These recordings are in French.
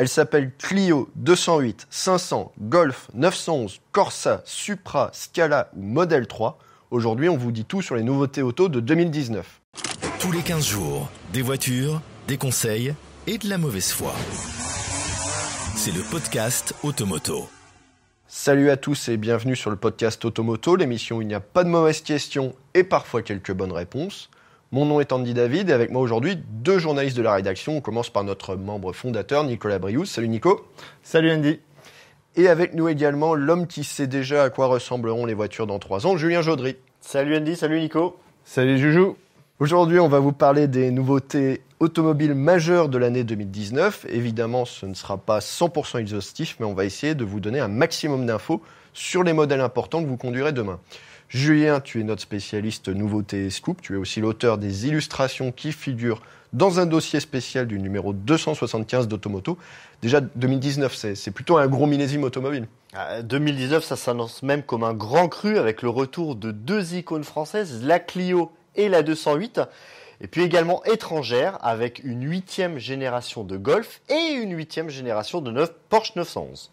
Elle s'appelle Clio 208, 500, Golf, 911, Corsa, Supra, Scala ou Model 3. Aujourd'hui, on vous dit tout sur les nouveautés auto de 2019. Tous les 15 jours, des voitures, des conseils et de la mauvaise foi. C'est le podcast Automoto. Salut à tous et bienvenue sur le podcast Automoto, l'émission où il n'y a pas de mauvaises questions et parfois quelques bonnes réponses. Mon nom est Andy David et avec moi aujourd'hui deux journalistes de la rédaction. On commence par notre membre fondateur Nicolas Brious. Salut Nico. Salut Andy. Et avec nous également l'homme qui sait déjà à quoi ressembleront les voitures dans 3 ans, Julien Jaudry. Salut Andy, salut Nico. Salut Joujou. Aujourd'hui, on va vous parler des nouveautés automobiles majeures de l'année 2019. Évidemment, ce ne sera pas 100% exhaustif, mais on va essayer de vous donner un maximum d'infos sur les modèles importants que vous conduirez demain. Julien, tu es notre spécialiste nouveautés scoop. Tu es aussi l'auteur des illustrations qui figurent dans un dossier spécial du numéro 275 d'Automoto. Déjà, 2019, c'est plutôt un gros millésime automobile. 2019, ça s'annonce même comme un grand cru avec le retour de deux icônes françaises, la Clio et la 208. Et puis également étrangère avec une 8e génération de Golf et une 8e génération de Porsche 911.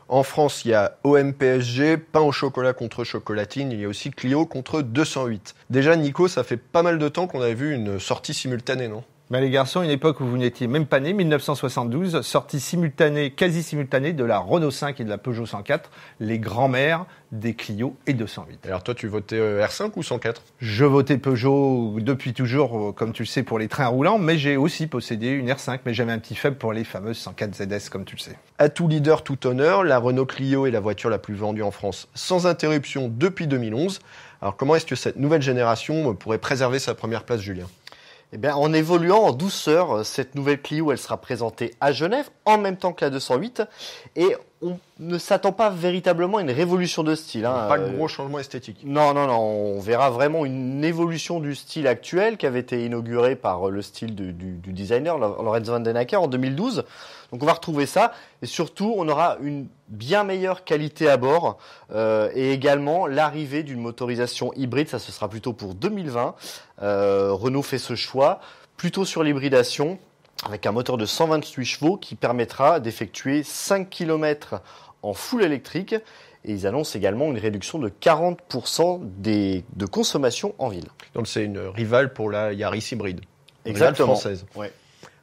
En France, il y a OM-PSG, pain au chocolat contre chocolatine, il y a aussi Clio contre 208. Déjà, Nico, ça fait pas mal de temps qu'on avait vu une sortie simultanée, non ? Les garçons, une époque où vous n'étiez même pas nés, 1972, sortie simultanée, quasi simultanée de la Renault 5 et de la Peugeot 104, les grands-mères des Clio et 208. Alors toi, tu votais R5 ou 104 ? Je votais Peugeot depuis toujours, comme tu le sais, pour les trains roulants, mais j'ai aussi possédé une R5, mais j'avais un petit faible pour les fameuses 104 ZS, comme tu le sais. À tout leader, tout honneur, la Renault Clio est la voiture la plus vendue en France, sans interruption depuis 2011. Alors comment est-ce que cette nouvelle génération pourrait préserver sa première place, Julien ? Eh bien, en évoluant en douceur, cette nouvelle Clio, elle sera présentée à Genève en même temps que la 208 et on ne s'attend pas véritablement à une révolution de style. Pas de gros changements esthétiques. Non, on verra vraiment une évolution du style actuel qui avait été inauguré par le style du designer Lorenz van den Acker en 2012. Donc on va retrouver ça et surtout on aura une bien meilleure qualité à bord et également l'arrivée d'une motorisation hybride, ça ce sera plutôt pour 2020. Renault fait ce choix plutôt sur l'hybridation avec un moteur de 128 chevaux qui permettra d'effectuer 5 km en full électrique et ils annoncent également une réduction de 40% de consommation en ville. Donc c'est une rivale pour la Yaris hybride. Exactement. Française. Ouais.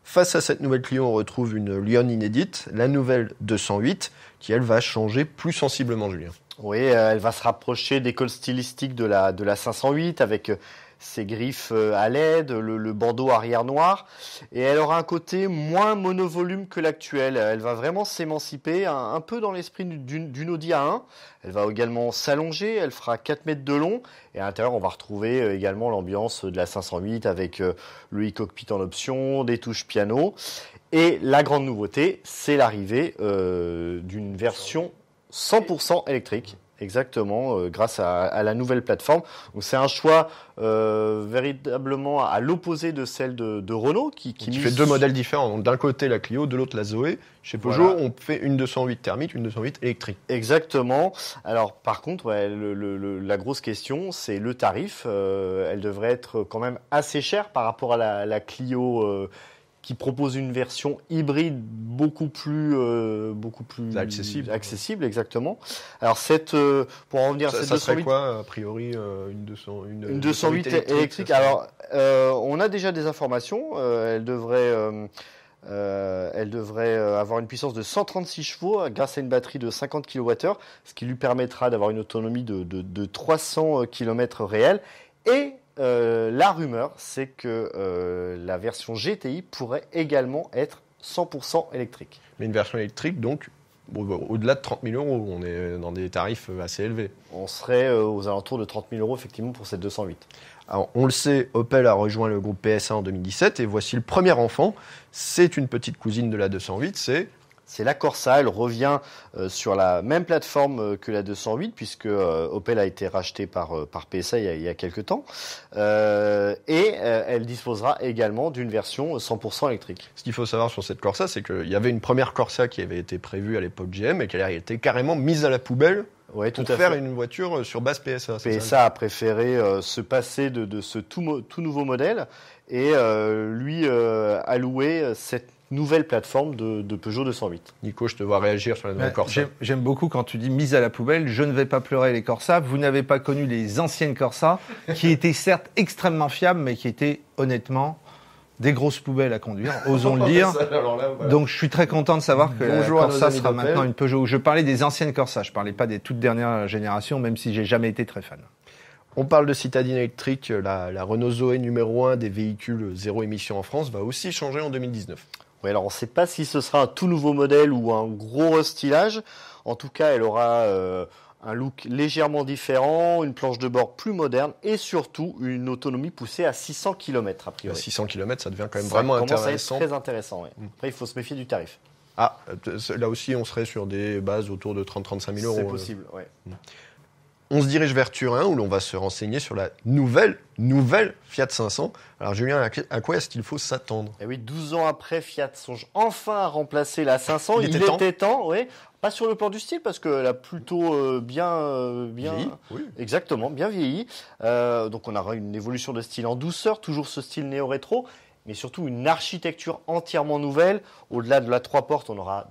Face à cette nouvelle Clio, on retrouve une Lyon inédite, la nouvelle 208, qui elle va changer plus sensiblement, Julien. Oui, elle va se rapprocher des codes stylistiques de la 508 avec ses griffes à LED, le bandeau arrière noir. Et elle aura un côté moins monovolume que l'actuelle. Elle va vraiment s'émanciper un peu dans l'esprit d'une Audi A1. Elle va également s'allonger, elle fera 4 mètres de long. Et à l'intérieur, on va retrouver également l'ambiance de la 508 avec le e-cockpit en option, des touches piano. Et la grande nouveauté, c'est l'arrivée d'une version 100% électrique. Exactement, grâce à la nouvelle plateforme. Donc c'est un choix véritablement à l'opposé de celle de Renault qui fait deux modèles différents. Donc, d'un côté la Clio, de l'autre la Zoé. Chez Peugeot, voilà. On fait une 208 thermique, une 208 électrique. Exactement. Alors par contre, la grosse question, c'est le tarif. Elle devrait être quand même assez chère par rapport à la Clio qui propose une version hybride beaucoup plus accessible, exactement. Alors pour en revenir, ça 208, serait quoi a priori une 208 électrique. Alors on a déjà des informations. Elle devrait avoir une puissance de 136 chevaux grâce à une batterie de 50 kWh, ce qui lui permettra d'avoir une autonomie de 300 km réels et la rumeur, c'est que la version GTI pourrait également être 100% électrique. Mais une version électrique, donc, au-delà de 30 000 €, on est dans des tarifs assez élevés. On serait aux alentours de 30 000 € effectivement pour cette 208. Alors, on le sait, Opel a rejoint le groupe PSA en 2017 et voici le premier enfant. C'est une petite cousine de la 208, c'est la Corsa, elle revient sur la même plateforme que la 208 puisque Opel a été racheté par PSA il y a quelques temps et elle disposera également d'une version 100% électrique. Ce qu'il faut savoir sur cette Corsa, c'est qu'il y avait une première Corsa qui avait été prévue à l'époque GM et qu'elle a été carrément mise à la poubelle pour faire une voiture sur base PSA. PSA a préféré se passer de ce tout nouveau modèle et lui allouer cette nouvelle plateforme de Peugeot 208. Nico, je te vois réagir sur la nouvelle Corsa. J'aime beaucoup quand tu dis mise à la poubelle. Je ne vais pas pleurer les Corsa. Vous n'avez pas connu les anciennes Corsa, qui étaient certes extrêmement fiables, mais qui étaient honnêtement des grosses poubelles à conduire, osons le dire. Donc je suis très content de savoir que la Corsa sera maintenant une Peugeot. Je parlais des anciennes Corsa, je parlais pas des toutes dernières générations, même si j'ai jamais été très fan. On parle de citadine électrique, la Renault Zoé numéro 1 des véhicules zéro émission en France va aussi changer en 2019. Oui, alors on ne sait pas si ce sera un tout nouveau modèle ou un gros restylage. En tout cas, elle aura un look légèrement différent, une planche de bord plus moderne et surtout une autonomie poussée à 600 km a priori. 600 km, ça devient quand même vraiment intéressant. Ça commence à être très intéressant. Ouais. Après, il faut se méfier du tarif. Ah, là aussi, on serait sur des bases autour de 30-35 000 euros. C'est possible, oui. On se dirige vers Turin où l'on va se renseigner sur la nouvelle Fiat 500. Alors Julien, à quoi est-ce qu'il faut s'attendre ? Eh oui, 12 ans après, Fiat songe enfin à remplacer la 500. Il était temps, oui. Pas sur le plan du style, parce qu'elle a plutôt bien vieilli, oui. Exactement, bien vieilli. Donc on aura une évolution de style en douceur, toujours ce style néo-rétro, mais surtout une architecture entièrement nouvelle. Au-delà de la 3 portes, on aura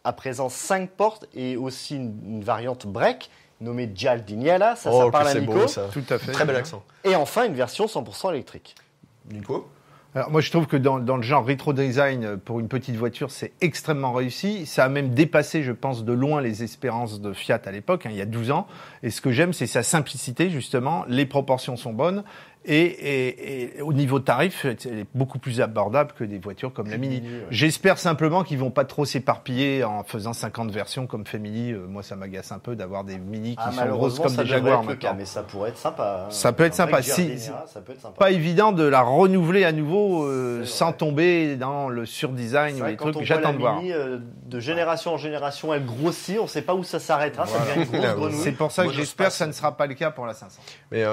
à présent 5 portes et aussi une variante break nommée Giardiniera. Ça parle à Nico. Beau, ça. Tout à fait. Très bel accent. Et enfin, une version 100% électrique. Nico ? Alors moi, je trouve que dans le genre rétro design, pour une petite voiture, c'est extrêmement réussi. Ça a même dépassé, je pense, de loin les espérances de Fiat à l'époque, il y a 12 ans. Et ce que j'aime, c'est sa simplicité, justement. Les proportions sont bonnes. Et au niveau tarif, elle est beaucoup plus abordable que des voitures comme la Mini. Ouais. J'espère simplement qu'ils vont pas trop s'éparpiller en faisant 50 versions comme fait Mini. Moi, ça m'agace un peu d'avoir des Mini qui sont grosses comme des Jaguars maintenant. Mais ça pourrait être sympa. Ça peut être sympa. Ça peut être sympa. Pas évident de la renouveler à nouveau sans tomber dans le surdesign ou les trucs. J'attends de voir. Mini, de génération en génération, elle grossit. On ne sait pas où ça s'arrêtera. Voilà. Ça devient une grosse grenouille. C'est pour ça que j'espère que ça ne sera pas le cas pour la 500. Mais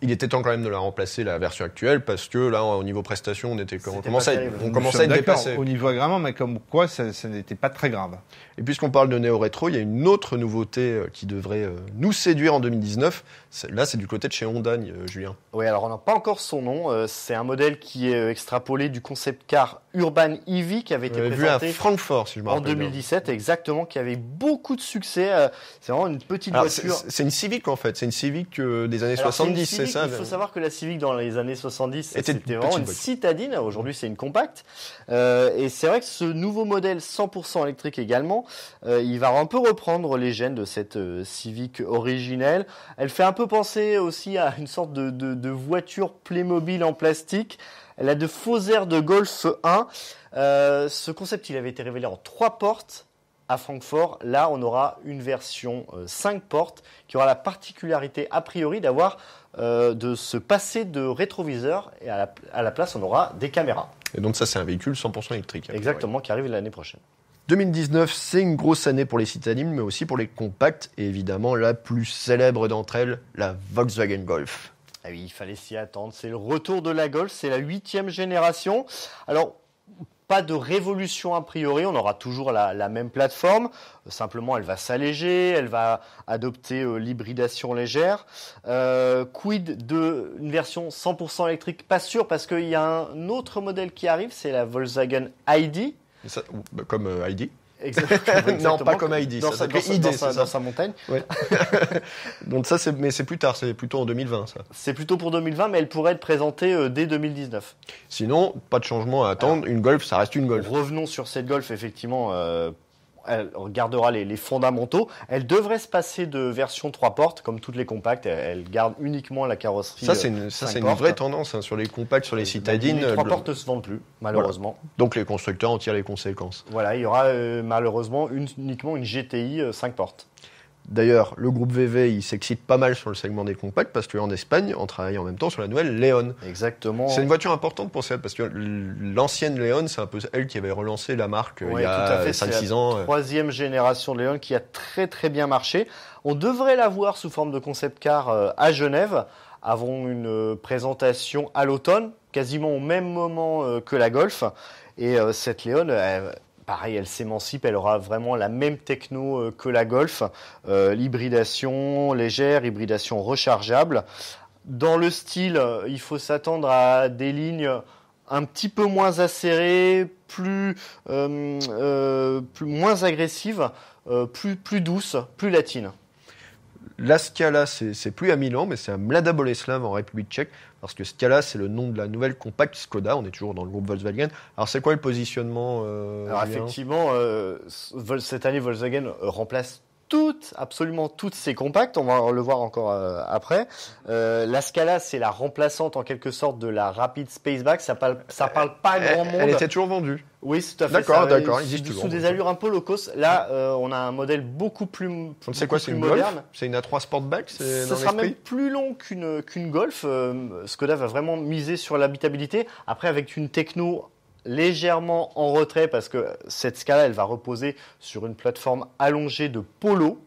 il était temps quand même de la remplacer, la version actuelle, parce que là, au niveau prestation, on commençait à être dépassé. Au niveau agrément, mais comme quoi, ça n'était pas très grave. Et puisqu'on parle de néo-rétro, il y a une autre nouveauté qui devrait nous séduire en 2019. Là, c'est du côté de chez Honda, Julien. Oui, alors on n'a pas encore son nom. C'est un modèle qui est extrapolé du concept car Urban EV qui avait été présenté vu à Francfort, si je me rappelle en 2017, bien. Exactement, qui avait beaucoup de succès. C'est vraiment une petite voiture. C'est une Civic en fait, c'est une Civic des années 70, c'est ça. Il faut savoir que la Civic dans les années 70, c'était vraiment une citadine. Aujourd'hui, c'est une compacte. Et c'est vrai que ce nouveau modèle 100% électrique également, il va un peu reprendre les gènes de cette Civic originelle. Elle fait un peu penser aussi à une sorte de voiture Playmobil en plastique. Elle a de faux airs de Golf 1. Ce concept, il avait été révélé en 3 portes à Francfort. Là, on aura une version 5 portes qui aura la particularité, a priori, de se passer de rétroviseur. Et à la place, on aura des caméras. Et donc ça, c'est un véhicule 100% électrique. Exactement, qui arrive l'année prochaine. 2019, c'est une grosse année pour les citadines, mais aussi pour les compacts. Et évidemment, la plus célèbre d'entre elles, la Volkswagen Golf. Ah oui, il fallait s'y attendre. C'est le retour de la Golf, c'est la 8e génération. Alors, pas de révolution a priori, on aura toujours la même plateforme. Simplement, elle va s'alléger, elle va adopter l'hybridation légère. Quid d'une version 100% électrique? Pas sûr, parce qu'il y a un autre modèle qui arrive, c'est la Volkswagen ID. Ça, comme ID. Exactement. Non, pas comme ID. Dans sa montagne. Ouais. Donc ça, mais c'est plus tard, c'est plutôt en 2020, ça. C'est plutôt pour 2020, mais elle pourrait être présentée dès 2019. Sinon, pas de changement à attendre. Une Golf, ça reste une Golf. Revenons sur cette Golf, effectivement. Elle gardera les fondamentaux. Elle devrait se passer de version 3 portes, comme toutes les compactes. Elle garde uniquement la carrosserie. Ça, c'est une vraie tendance sur les compacts, sur les citadines. Les 3 portes ne se vendent plus, malheureusement. Voilà. Donc les constructeurs en tirent les conséquences. Voilà, il y aura malheureusement uniquement une GTI 5 portes. D'ailleurs, le groupe VV, il s'excite pas mal sur le segment des compacts parce qu'en Espagne, on travaille en même temps sur la nouvelle Léon. Exactement. C'est une voiture importante pour Seat parce que l'ancienne Léon, c'est un peu elle qui avait relancé la marque il y a 5-6 ans. C'est la 3e génération de Léon qui a très très bien marché. On devrait la voir sous forme de concept car à Genève. Avons une présentation à l'automne, quasiment au même moment que la Golf. Et cette Léon... pareil, elle s'émancipe, elle aura vraiment la même techno que la Golf, l'hybridation légère, hybridation rechargeable. Dans le style, il faut s'attendre à des lignes un petit peu moins acérée, moins agressive, plus douce, plus latine. La Scala, c'est plus à Milan, mais c'est à Mlada Boleslav en République tchèque, parce que Scala, c'est le nom de la nouvelle compacte Skoda. On est toujours dans le groupe Volkswagen. Alors, c'est quoi le positionnement Alors, effectivement, cette année, Volkswagen remplace absolument toutes ces compacts. On va le voir encore après. La Scala, c'est la remplaçante en quelque sorte de la Rapid Spaceback. Ça parle pas à grand monde. Elle était toujours vendue. Oui, c'est tout à fait. D'accord. Il existe toujours. Sous des allures un peu low cost. Là, on a un modèle beaucoup plus c'est quoi, c'est une moderne. Golf? C'est une A3 Sportback? Ça sera même plus long qu'une Golf. Skoda va vraiment miser sur l'habitabilité. Après, avec une techno légèrement en retrait, parce que cette Scala, elle va reposer sur une plateforme allongée de Polo.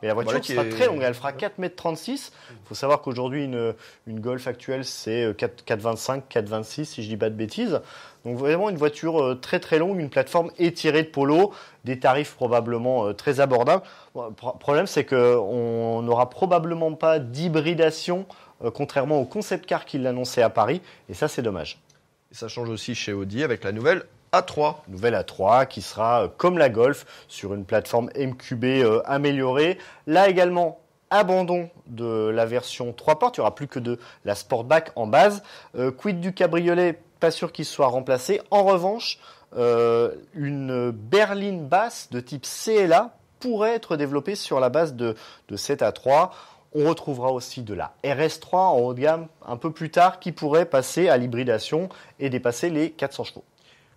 Mais la voiture sera très longue, elle fera 4,36 m. Il faut savoir qu'aujourd'hui, une Golf actuelle, c'est 4,25, 4,26, si je dis pas de bêtises. Donc vraiment une voiture très très longue, une plateforme étirée de Polo, des tarifs probablement très abordables. Bon, le problème, c'est qu'on n'aura probablement pas d'hybridation, contrairement au concept car qu'il annonçait à Paris, et ça, c'est dommage. Et ça change aussi chez Audi avec la nouvelle A3. Nouvelle A3 qui sera comme la Golf sur une plateforme MQB améliorée. Là également, abandon de la version 3 portes. Il n'y aura plus que de la Sportback en base. Quid du cabriolet? Pas sûr qu'il soit remplacé. En revanche, une berline basse de type CLA pourrait être développée sur la base de cette A3. On retrouvera aussi de la RS3 en haut de gamme un peu plus tard qui pourrait passer à l'hybridation et dépasser les 400 chevaux.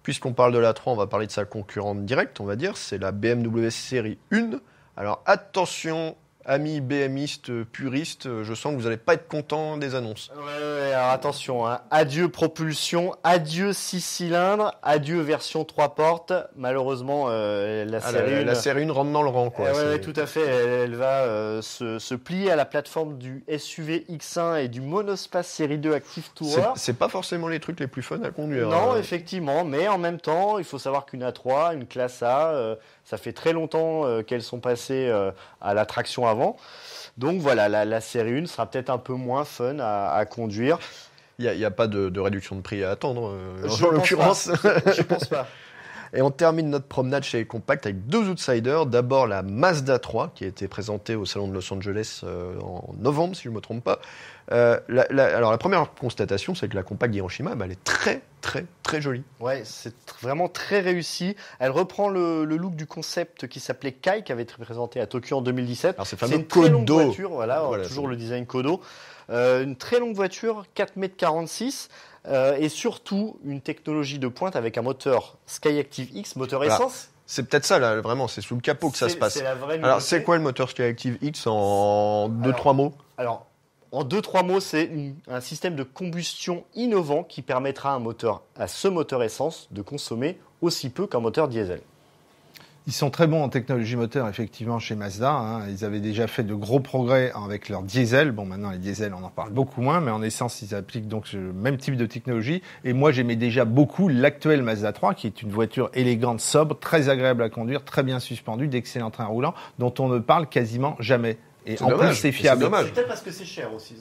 Puisqu'on parle de l'A3, on va parler de sa concurrente directe, on va dire. C'est la BMW série 1. Alors attention, amis BMistes, puristes, je sens que vous n'allez pas être contents des annonces. Ouais, alors attention, hein. Adieu propulsion, adieu 6 cylindres, adieu version 3 portes. Malheureusement, la série 1 rentre dans le rang. Ouais, tout à fait. Elle va se plier à la plateforme du SUV X1 et du Monospace série 2 Active Tourer. C'est pas forcément les trucs les plus fun à conduire. Non, effectivement, mais en même temps, il faut savoir qu'une A3, une classe A, ça fait très longtemps qu'elles sont passées à la traction avant. Donc voilà, la série 1 sera peut-être un peu moins fun à conduire. Il n'y a pas de réduction de prix à attendre, en l'occurrence. Je pense pas. Et on termine notre promenade chez les compacts avec deux outsiders. D'abord la Mazda 3 qui a été présentée au salon de Los Angeles en novembre, si je ne me trompe pas. Alors la première constatation, c'est que la compacte d'Hiroshima, elle est très très très jolie. Ouais, c'est vraiment très réussi. Elle reprend le look du concept qui s'appelait Kai, qui avait été présenté à Tokyo en 2017. Alors c'est une très longue voiture, voilà toujours le design Kodo. Une très longue voiture, 4,46 m, et surtout une technologie de pointe avec un moteur Skyactiv X, moteur essence. C'est peut-être ça, là, vraiment, c'est sous le capot que ça se passe. C'est la vraie Alors, c'est quoi le moteur Skyactiv X en 2-3 mots? Alors, en 2-3 mots, c'est un système de combustion innovant qui permettra à ce moteur essence de consommer aussi peu qu'un moteur diesel. Ils sont très bons en technologie moteur, effectivement, chez Mazda. Hein. Ils avaient déjà fait de gros progrès avec leur diesel. Bon, maintenant, les diesels, on en parle beaucoup moins, mais en essence, ils appliquent donc le même type de technologie. Et moi, j'aimais déjà beaucoup l'actuelle Mazda 3, qui est une voiture élégante, sobre, très agréable à conduire, très bien suspendue, d'excellents trains roulants, dont on ne parle quasiment jamais. Et en plus, c'est fiable. C'est peut-être parce que c'est cher aussi.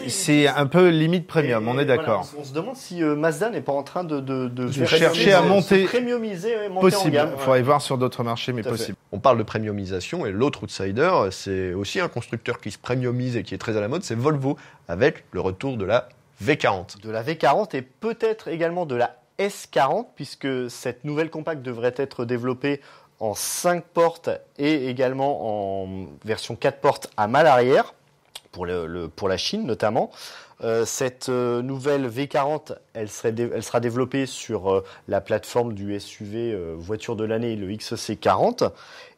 C'est un peu limite premium, on est d'accord. Voilà, on se demande si Mazda n'est pas en train de chercher à monter, premiumiser, monter possible. en gamme. Il faudrait voir sur d'autres marchés, mais possible. On parle de premiumisation et l'autre outsider, c'est aussi un constructeur qui se premiumise et qui est très à la mode, c'est Volvo, avec le retour de la V40. De la V40 et peut-être également de la S40, puisque cette nouvelle compacte devrait être développée en 5 portes et également en version 4 portes à mal arrière, pour la Chine notamment. Cette nouvelle V40, elle sera développée sur la plateforme du SUV voiture de l'année, le XC40.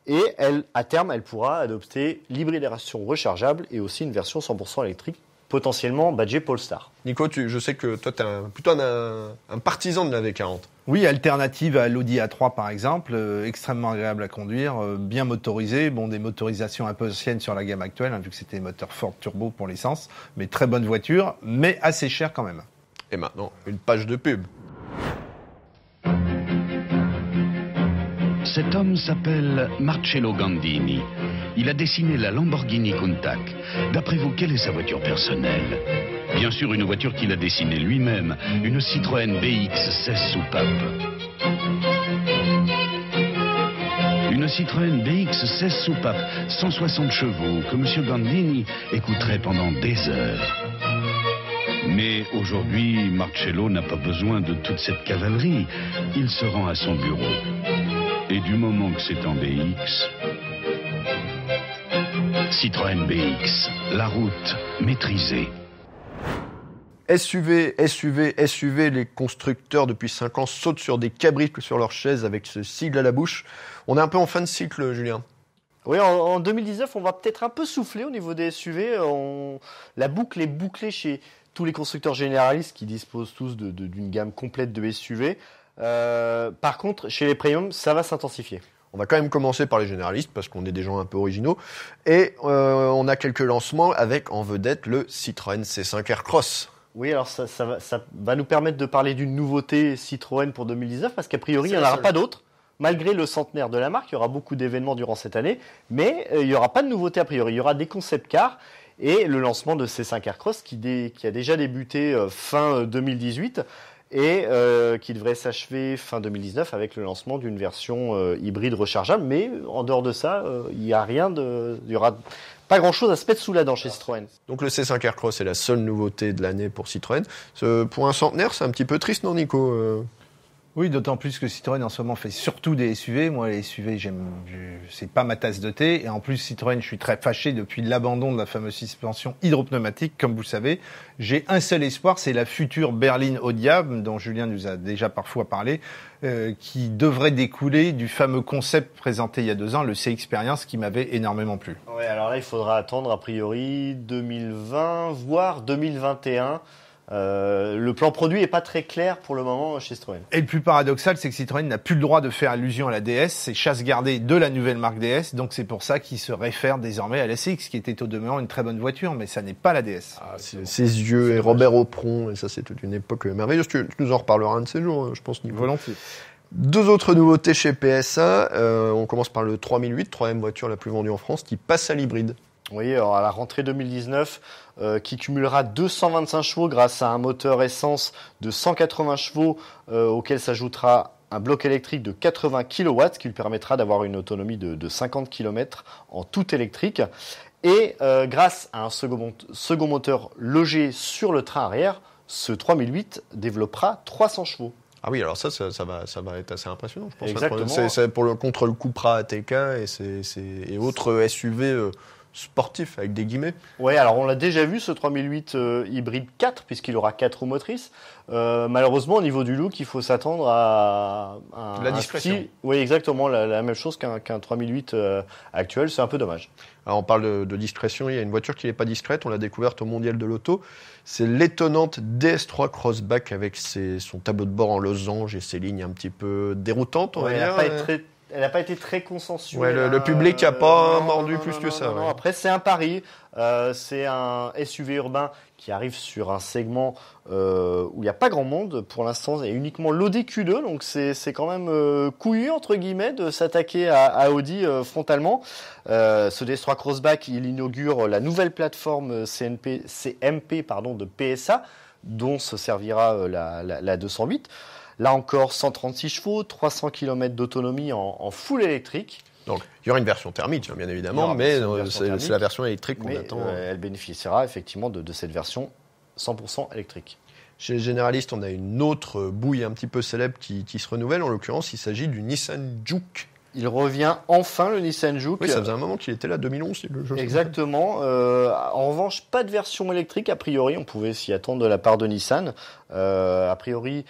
Et à terme, elle pourra adopter l'hybridation rechargeable et aussi une version 100% électrique, potentiellement badgée Polestar. Nico, je sais que toi, tu es plutôt un partisan de la V40. Oui, alternative à l'Audi A3 par exemple, extrêmement agréable à conduire, bien motorisé, des motorisations un peu anciennes sur la gamme actuelle, vu que c'était moteur Ford Turbo pour l'essence, mais très bonne voiture, mais assez chère quand même. Et maintenant, une page de pub. Cet homme s'appelle Marcello Gandini. Il a dessiné la Lamborghini Countach. D'après vous, quelle est sa voiture personnelle? Bien sûr, une voiture qu'il a dessinée lui-même, une Citroën BX 16 soupapes. Une Citroën BX 16 soupapes, 160 chevaux, que M. Gandini écouterait pendant des heures. Mais aujourd'hui, Marcello n'a pas besoin de toute cette cavalerie. Il se rend à son bureau. Et du moment que c'est en BX... Citroën BX, la route maîtrisée. SUV, les constructeurs depuis 5 ans sautent sur des cabriques sur leurs chaises avec ce sigle à la bouche. On est un peu en fin de cycle, Julien. Oui, en 2019, on va peut-être un peu souffler au niveau des SUV. La boucle est bouclée chez tous les constructeurs généralistes qui disposent tous d'une gamme complète de SUV. Par contre, chez les premiums, ça va s'intensifier. On va quand même commencer par les généralistes parce qu'on est des gens un peu originaux. Et on a quelques lancements avec en vedette le Citroën C5 Aircross. Oui, alors ça va nous permettre de parler d'une nouveauté Citroën pour 2019 parce qu'a priori, il n'y en aura pas d'autres. Malgré le centenaire de la marque, il y aura beaucoup d'événements durant cette année, mais il n'y aura pas de nouveauté a priori. Il y aura des concept cars et le lancement de C5 Aircross qui a déjà débuté fin 2018 et qui devrait s'achever fin 2019 avec le lancement d'une version hybride rechargeable. Mais en dehors de ça, il y aura pas grand-chose à se mettre sous la dent chez Citroën. Donc le C5 Aircross est la seule nouveauté de l'année pour Citroën. Pour un centenaire, c'est un petit peu triste, non, Nico Oui, d'autant plus que Citroën en ce moment fait surtout des SUV. Moi, les SUV, c'est pas ma tasse de thé. Et en plus, Citroën, je suis très fâché depuis l'abandon de la fameuse suspension hydropneumatique, comme vous le savez. J'ai un seul espoir, c'est la future berline haut de gamme, dont Julien nous a déjà parfois parlé, qui devrait découler du fameux concept présenté il y a 2 ans, le C-Experience, qui m'avait énormément plu. Ouais, alors là, il faudra attendre a priori 2020, voire 2021. Le plan produit est pas très clair pour le moment chez Citroën. Et le plus paradoxal, c'est que Citroën n'a plus le droit de faire allusion à la DS, c'est chasse gardée de la nouvelle marque DS, donc c'est pour ça qu'il se réfère désormais à la CX, qui était au demeurant une très bonne voiture, mais ça n'est pas la DS. Ses yeux et Robert Aupron, et ça c'est toute une époque merveilleuse. Tu nous en reparleras un de ces jours, je pense, Nico. Volontiers. 2 autres nouveautés chez PSA. On commence par le 3008, troisième voiture la plus vendue en France, qui passe à l'hybride. Oui, alors à la rentrée 2019, qui cumulera 225 chevaux grâce à un moteur essence de 180 chevaux auquel s'ajoutera un bloc électrique de 80 kW qui lui permettra d'avoir une autonomie de 50 km en tout électrique. Et grâce à un second moteur logé sur le train arrière, ce 3008 développera 300 chevaux. Ah oui, alors ça va être assez impressionnant, je pense. Exactement. C'est contre le Cupra ATK et autres SUV sportifs, avec des guillemets. Oui, alors on l'a déjà vu, ce 3008 hybride 4, puisqu'il aura 4 roues motrices. Malheureusement, au niveau du look, il faut s'attendre à la discrétion. Oui, exactement, la même chose qu'un 3008 actuel. C'est un peu dommage. Alors on parle de discrétion, il y a une voiture qui n'est pas discrète, on l'a découverte au Mondial de l'Auto. C'est l'étonnante DS3 Crossback avec son tableau de bord en losange et ses lignes un petit peu déroutantes, on va dire. Elle n'a pas été très consensuelle. Ouais, le public n'a pas mordu plus que ça. Non, après, c'est un pari. C'est un SUV urbain qui arrive sur un segment où il n'y a pas grand monde. Pour l'instant, il y a uniquement l'Audi Q2. Donc, c'est quand même couillu, entre guillemets, de s'attaquer à Audi frontalement. Ce DS3 Crossback, il inaugure la nouvelle plateforme CMP de PSA, dont se servira la 208. Là encore, 136 chevaux, 300 km d'autonomie en full électrique. Donc, il y aura une version thermique, bien évidemment, mais c'est la version électrique qu'on attend. Elle bénéficiera effectivement de cette version 100% électrique. Chez Generalist, on a une autre bouille un petit peu célèbre qui se renouvelle. En l'occurrence, il s'agit du Nissan Juke. Il revient enfin, le Nissan Juke. Oui, ça faisait un moment qu'il était là, 2011. Exactement. En revanche, pas de version électrique, a priori. On pouvait s'y attendre de la part de Nissan. A priori,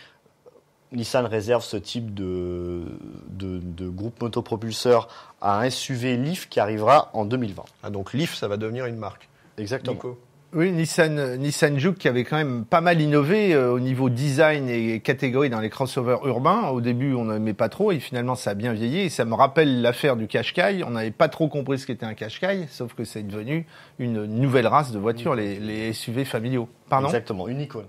Nissan réserve ce type de groupe motopropulseur à un SUV Leaf qui arrivera en 2020. Ah, donc Leaf, ça va devenir une marque. Exactement. Nico. Oui, Nissan Juke qui avait quand même pas mal innové au niveau design et catégorie dans les crossovers urbains. Au début, on n'aimait pas trop et finalement, ça a bien vieilli. Et ça me rappelle l'affaire du Qashqai. On n'avait pas trop compris ce qu'était un Qashqai, sauf que c'est devenu une nouvelle race de voitures, les SUV familiaux. Pardon ? Exactement, une icône.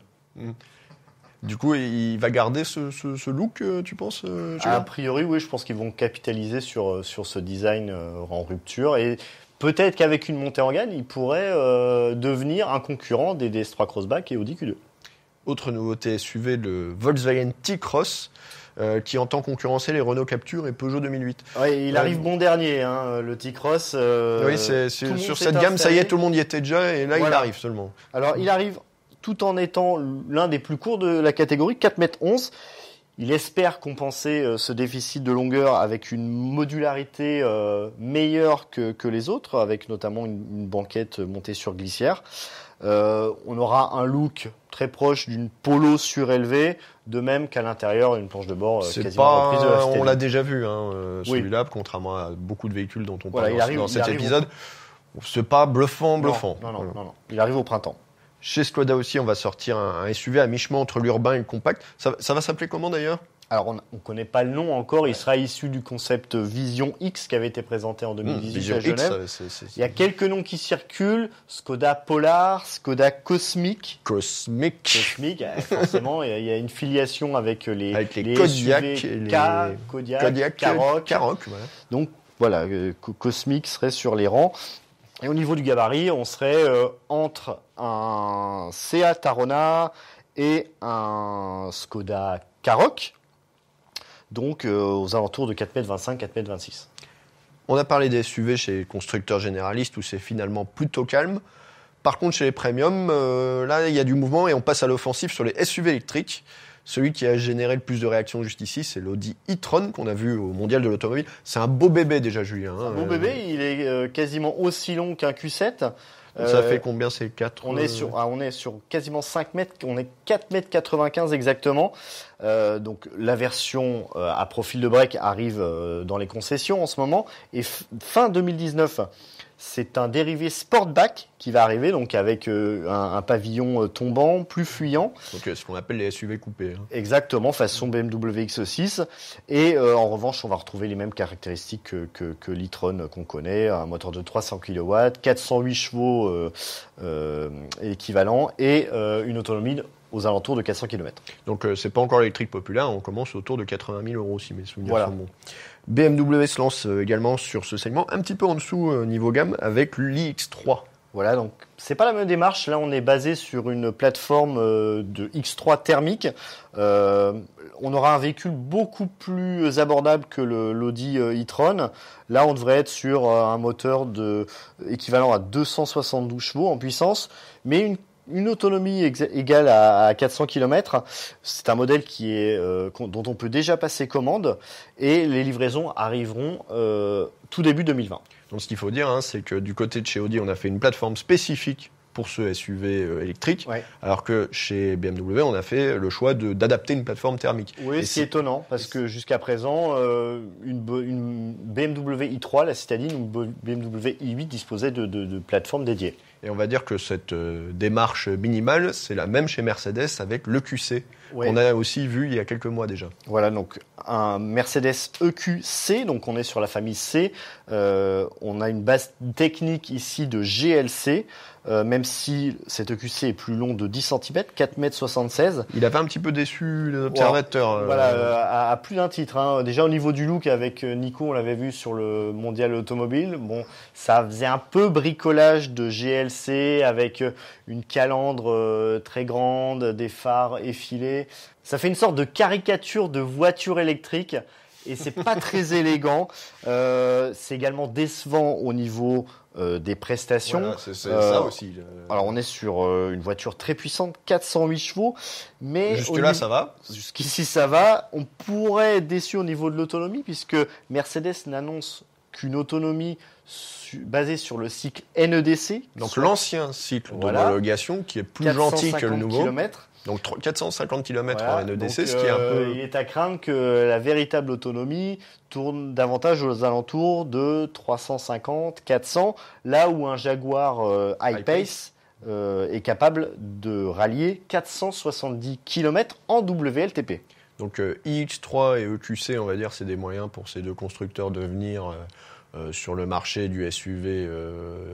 Du coup, il va garder ce look, tu penses, A priori, oui, je pense qu'ils vont capitaliser sur ce design en rupture. Et peut-être qu'avec une montée en gamme, il pourrait devenir un concurrent des DS3 Crossback et Audi Q2. Autre nouveauté SUV, le Volkswagen T-Cross, qui entend concurrencer les Renault Captur et Peugeot 2008. Ouais, il arrive bon dernier, hein, le T-Cross. Oui, sur cette gamme, ça y est, tout le monde y était déjà, et là, il arrive seulement. Alors, il arrive tout en étant l'un des plus courts de la catégorie, 4,11 m. Il espère compenser ce déficit de longueur avec une modularité meilleure que les autres, avec notamment une banquette montée sur glissière. On aura un look très proche d'une Polo surélevée, de même qu'à l'intérieur une planche de bord quasiment reprise de la Stella. On l'a déjà vu, celui-là, contrairement à beaucoup de véhicules dont on parle dans cet épisode. C'est pas bluffant. Non. Il arrive au printemps. Chez Skoda aussi, on va sortir un SUV à mi-chemin entre l'urbain et le compact. Ça va s'appeler comment d'ailleurs ? Alors, on ne connaît pas le nom encore. Il sera issu du concept Vision X qui avait été présenté en 2018 à Genève. Il y a quelques noms qui circulent. Skoda Polar, Skoda Cosmic. Cosmic, forcément. Il y a une filiation avec les Kodiaq, SUV Kodiaq, Karoq. Voilà. Donc, voilà, Cosmic serait sur les rangs. Et au niveau du gabarit, on serait entre un Seat Arona et un Skoda Karoq. Donc aux alentours de 4,25 m, 4,26 m. On a parlé des SUV chez les constructeurs généralistes où c'est finalement plutôt calme. Par contre, chez les premiums, là, il y a du mouvement et on passe à l'offensive sur les SUV électriques. Celui qui a généré le plus de réactions juste ici, c'est l'Audi e-tron qu'on a vu au Mondial de l'Automobile. C'est un beau bébé déjà, Julien. Un beau bébé, il est quasiment aussi long qu'un Q7. Ça fait combien ces 4 on est sur quasiment 5 mètres, on est 4,95 m exactement. Donc la version à profil de break arrive dans les concessions en ce moment. Et fin 2019, c'est un dérivé Sportback qui va arriver, donc avec un pavillon tombant, plus fuyant. Donc ce qu'on appelle les SUV coupés. Exactement, façon BMW X6. Et en revanche, on va retrouver les mêmes caractéristiques que l'e-tron qu'on connaît. Un moteur de 300 kW, 408 chevaux équivalent et une autonomie aux alentours de 400 km. Donc c'est pas encore l'électrique populaire, on commence autour de 80 000 € si mes souvenirs sont bons. BMW se lance également sur ce segment, un petit peu en dessous niveau gamme, avec l'iX3. Voilà, donc c'est pas la même démarche. Là, on est basé sur une plateforme de X3 thermique. On aura un véhicule beaucoup plus abordable que l'Audi e-tron. Là, on devrait être sur un moteur équivalent à 272 chevaux en puissance, mais une autonomie égale à 400 km. C'est un modèle dont on peut déjà passer commande et les livraisons arriveront tout début 2020. Donc ce qu'il faut dire, c'est que du côté de chez Audi, on a fait une plateforme spécifique pour ce SUV électrique, alors que chez BMW, on a fait le choix d'adapter une plateforme thermique. Oui, c'est étonnant, parce que jusqu'à présent, une BMW i3, la citadine, ou une BMW i8 disposait de plateformes dédiées. Et on va dire que cette démarche minimale, c'est la même chez Mercedes avec l'EQC, qu'on a aussi vu il y a quelques mois déjà. Voilà, donc un Mercedes EQC, donc on est sur la famille C. On a une base technique ici de GLC, même si cet EQC est plus long de 10 cm, 4,76 m. Il avait un petit peu déçu les observateurs. Voilà, à plus d'un titre. Déjà au niveau du look, avec Nico, on l'avait vu sur le Mondial Automobile. Bon, ça faisait un peu bricolage de GLC avec une calandre très grande, des phares effilés. Ça fait une sorte de caricature de voiture électrique et c'est pas très élégant. C'est également décevant au niveau des prestations. Voilà, c'est ça aussi. Alors on est sur une voiture très puissante, 408 chevaux, mais jusque-là ça va. Jusqu'ici ça va. On pourrait être déçu au niveau de l'autonomie puisque Mercedes n'annonce qu'une autonomie basée sur le cycle NEDC. Donc l'ancien cycle d'homologation qui est plus gentil que le nouveau. Km. Donc 450 km en NEDC, donc, ce qui est un peu... Il est à craindre que la véritable autonomie tourne davantage aux alentours de 350, 400, là où un Jaguar I-Pace est capable de rallier 470 km en WLTP. Donc iX3 et EQC, on va dire, c'est des moyens pour ces deux constructeurs de venir... sur le marché du SUV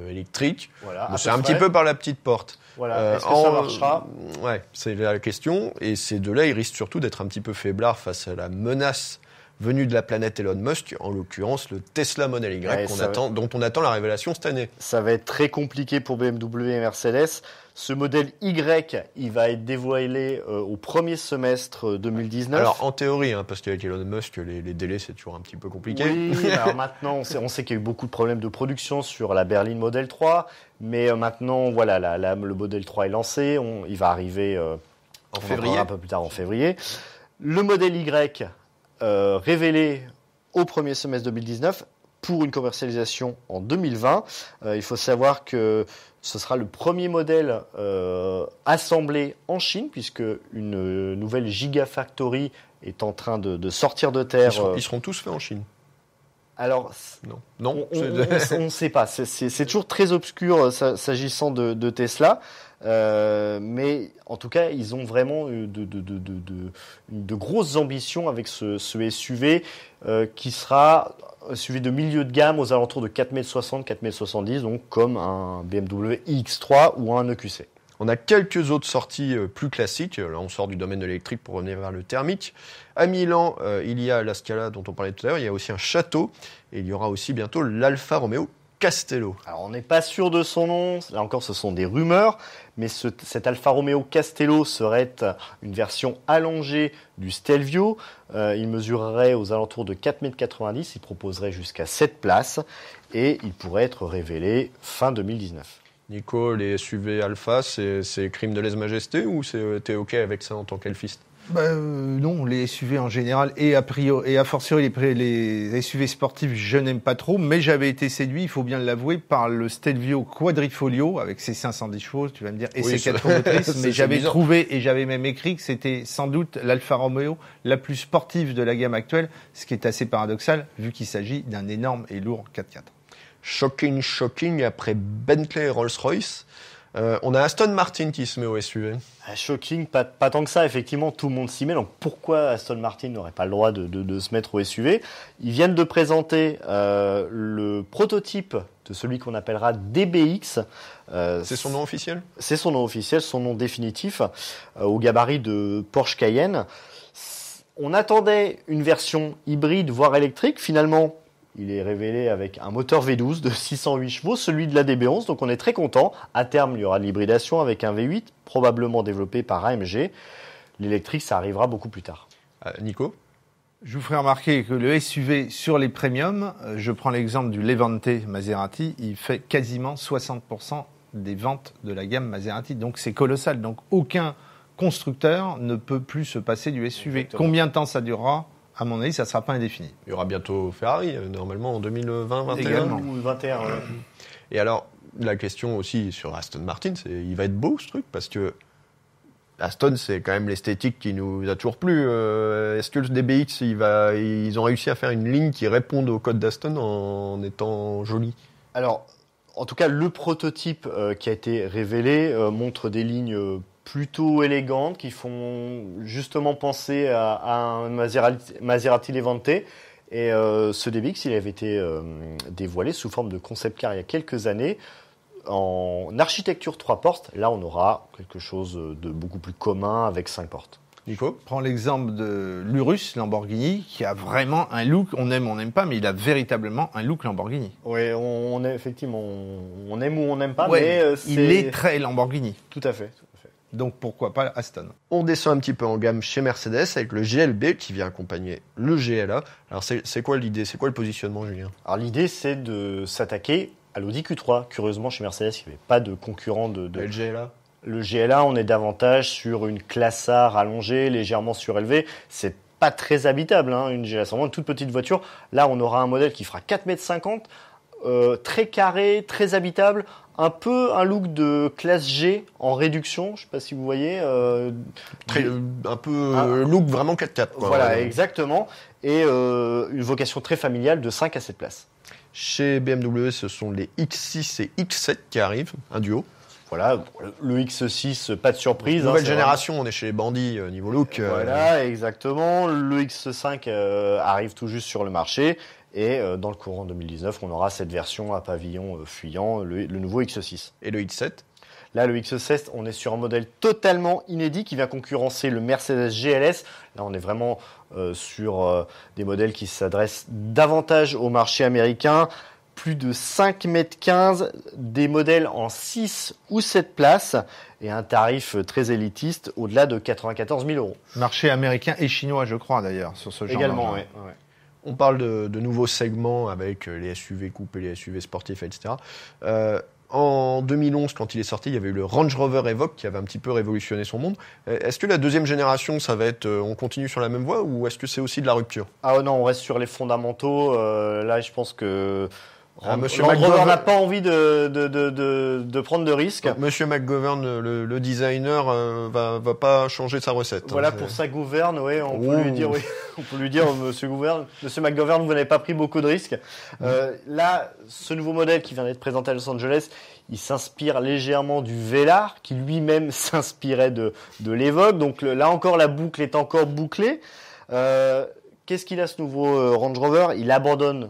électrique. Voilà, c'est un petit peu par la petite porte. Voilà. Est-ce que ça marchera ? Ouais, c'est la question. Et ces deux-là, ils risquent surtout d'être un petit peu faiblards face à la menace venu de la planète Elon Musk, en l'occurrence le Tesla Model Y, Ouais, dont on attend la révélation cette année. Ça va être très compliqué pour BMW et Mercedes. Ce modèle Y, il va être dévoilé au premier semestre 2019. Alors en théorie, parce qu'avec Elon Musk, les délais c'est toujours un petit peu compliqué. Oui, alors maintenant, on sait qu'il y a eu beaucoup de problèmes de production sur la berline Model 3, mais maintenant, voilà, le Model 3 est lancé, il va arriver En février. un peu plus tard en février. Le modèle Y, révélé au premier semestre 2019, pour une commercialisation en 2020. Il faut savoir que ce sera le premier modèle assemblé en Chine, puisque une nouvelle Gigafactory est en train de sortir de terre. Ils seront tous faits en Chine. Alors, Non. on ne sait pas. C'est toujours très obscur s'agissant de Tesla. Mais en tout cas, ils ont vraiment de grosses ambitions avec ce SUV qui sera un SUV de milieu de gamme aux alentours de 4,60 m, 4,70 m, donc comme un BMW iX3 ou un EQC. On a quelques autres sorties plus classiques. Là, on sort du domaine de l'électrique pour revenir vers le thermique. À Milan, il y a la Scala dont on parlait tout à l'heure. Il y a aussi un château. Et il y aura aussi bientôt l'Alfa Romeo Castello. Alors, on n'est pas sûr de son nom. Là encore, ce sont des rumeurs. Mais cet Alfa Romeo Castello serait une version allongée du Stelvio. Il mesurerait aux alentours de 4,90 m. Il proposerait jusqu'à 7 places. Et il pourrait être révélé fin 2019. Nico, les SUV Alpha, c'est crime de lèse-majesté ou t'es OK avec ça en tant qu'elfiste? Non, les SUV en général et a fortiori les SUV sportifs, je n'aime pas trop, mais j'avais été séduit, il faut bien l'avouer, par le Stelvio Quadrifoglio avec ses 510 chevaux, tu vas me dire, et ses 4 roues motrices, mais j'avais trouvé et j'avais même écrit que c'était sans doute l'Alfa Romeo la plus sportive de la gamme actuelle, ce qui est assez paradoxal vu qu'il s'agit d'un énorme et lourd 4x4. Shocking, après Bentley et Rolls-Royce. On a Aston Martin qui se met au SUV. Shocking, pas tant que ça, effectivement, tout le monde s'y met. Donc pourquoi Aston Martin n'aurait pas le droit de se mettre au SUV? Ils viennent de présenter le prototype de celui qu'on appellera DBX. C'est son nom officiel? C'est son nom officiel, son nom définitif, au gabarit de Porsche Cayenne. On attendait une version hybride, voire électrique. Finalement, il est révélé avec un moteur V12 de 608 chevaux, celui de la DB11, donc on est très content. À terme, il y aura de l'hybridation avec un V8, probablement développé par AMG. L'électrique, ça arrivera beaucoup plus tard. Nico? Je vous ferai remarquer que le SUV sur les premiums, je prends l'exemple du Levante Maserati, il fait quasiment 60% des ventes de la gamme Maserati, donc c'est colossal. Donc aucun constructeur ne peut plus se passer du SUV. Exactement. Combien de temps ça durera? À mon avis, ça ne sera pas indéfini. Il y aura bientôt Ferrari, normalement en 2020-2021. Également. Ou 21. Et alors, la question aussi sur Aston Martin, c'est il va être beau ce truc, parce que Aston, c'est quand même l'esthétique qui nous a toujours plu. Est-ce que le DBX, ils ont réussi à faire une ligne qui réponde au code d'Aston en étant jolie? Alors, en tout cas, le prototype qui a été révélé montre des lignes plutôt élégantes qui font justement penser à un Maserati Levante. Et ce DBX, il avait été dévoilé sous forme de concept car il y a quelques années en architecture 3 portes. Là, on aura quelque chose de beaucoup plus commun avec 5 portes. Nico? Prends l'exemple de l'Urus Lamborghini qui a vraiment un look, on aime ou on n'aime pas, mais il a véritablement un look Lamborghini. Oui, on est effectivement, on aime ou on n'aime pas, Ouais, mais il est très Lamborghini. Tout à fait. Donc pourquoi pas Aston? On descend un petit peu en gamme chez Mercedes avec le GLB qui vient accompagner le GLA. Alors c'est quoi l'idée? C'est quoi le positionnement, Julien? Alors l'idée, c'est de s'attaquer à l'Audi Q3. Curieusement, chez Mercedes, il n'y avait pas de concurrent de Le GLA? Le GLA, on est davantage sur une classe A rallongée, légèrement surélevée. C'est pas très habitable, une GLA. C'est vraiment une toute petite voiture. Là, on aura un modèle qui fera 4,50 m, très carré, très habitable. Un peu un look de classe G en réduction. Je ne sais pas si vous voyez. Un peu look vraiment 4x4. Quoi, voilà, vraiment. exactement. Et une vocation très familiale de 5 à 7 places. Chez BMW, ce sont les X6 et X7 qui arrivent, un duo. Voilà, le X6, pas de surprise. Nouvelle génération, on est chez les bandits niveau look. Voilà, exactement. Le X5 arrive tout juste sur le marché. Et dans le courant 2019, on aura cette version à pavillon fuyant, le nouveau X6. Et le X7? Là, le XC16, on est sur un modèle totalement inédit qui vient concurrencer le Mercedes GLS. Là, on est vraiment sur des modèles qui s'adressent davantage au marché américain. Plus de 5,15 m, des modèles en 6 ou 7 places et un tarif très élitiste au-delà de 94 000 €. Marché américain et chinois, je crois d'ailleurs, sur ce genre Également, d'engin. oui. On parle de nouveaux segments avec les SUV coupés, les SUV sportifs, etc. En 2011, quand il est sorti, il y avait eu le Range Rover Evoque qui avait un petit peu révolutionné son monde. Est-ce que la deuxième génération, ça va être, on continue sur la même voie ou est-ce que c'est aussi de la rupture ? Ah non, on reste sur les fondamentaux. Là, je pense que Monsieur Land Rover McGovern n'a pas envie de prendre de risques. Monsieur McGovern, le designer, va pas changer sa recette. Voilà, hein, pour sa gouverne, oui, on peut lui dire, oui. On peut lui dire, Monsieur McGovern, vous n'avez pas pris beaucoup de risques. Là, ce nouveau modèle qui vient d'être présenté à Los Angeles, il s'inspire légèrement du Velar, qui lui-même s'inspirait de l'Evoque. Donc là encore, la boucle est encore bouclée. Qu'est-ce qu'il a, ce nouveau Range Rover ? Il abandonne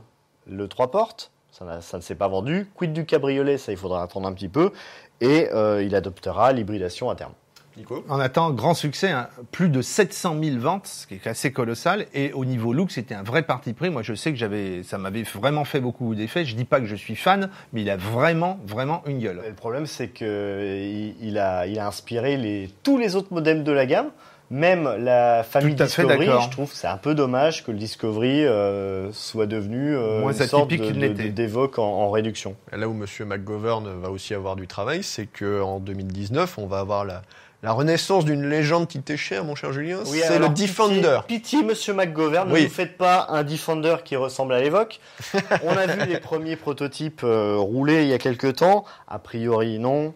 le 3 portes. Ça ne s'est pas vendu. Quid du cabriolet, ça il faudra attendre un petit peu. Et il adoptera l'hybridation à terme. Nico ? On attend grand succès, hein. Plus de 700 000 ventes, ce qui est assez colossal. Et au niveau look, c'était un vrai parti pris. Moi, je sais que ça m'avait vraiment fait beaucoup d'effets. Je dis pas que je suis fan, mais il a vraiment une gueule. Et le problème, c'est qu'il a inspiré tous les autres modèles de la gamme. Même la famille Tout à fait Discovery, d'accord. je trouve que c'est un peu dommage que le Discovery soit devenu Moins une sorte atypique qu'il n'était. d'Evoque en réduction. Là où Monsieur McGovern va aussi avoir du travail, c'est qu'en 2019, on va avoir la renaissance d'une légende qui t'est chère, mon cher Julien, Oui, c'est le alors, Defender. Pitié, Monsieur McGovern, Oui. ne nous faites pas un Defender qui ressemble à l'Evoque. On a vu les premiers prototypes rouler il y a quelques temps. A priori, non.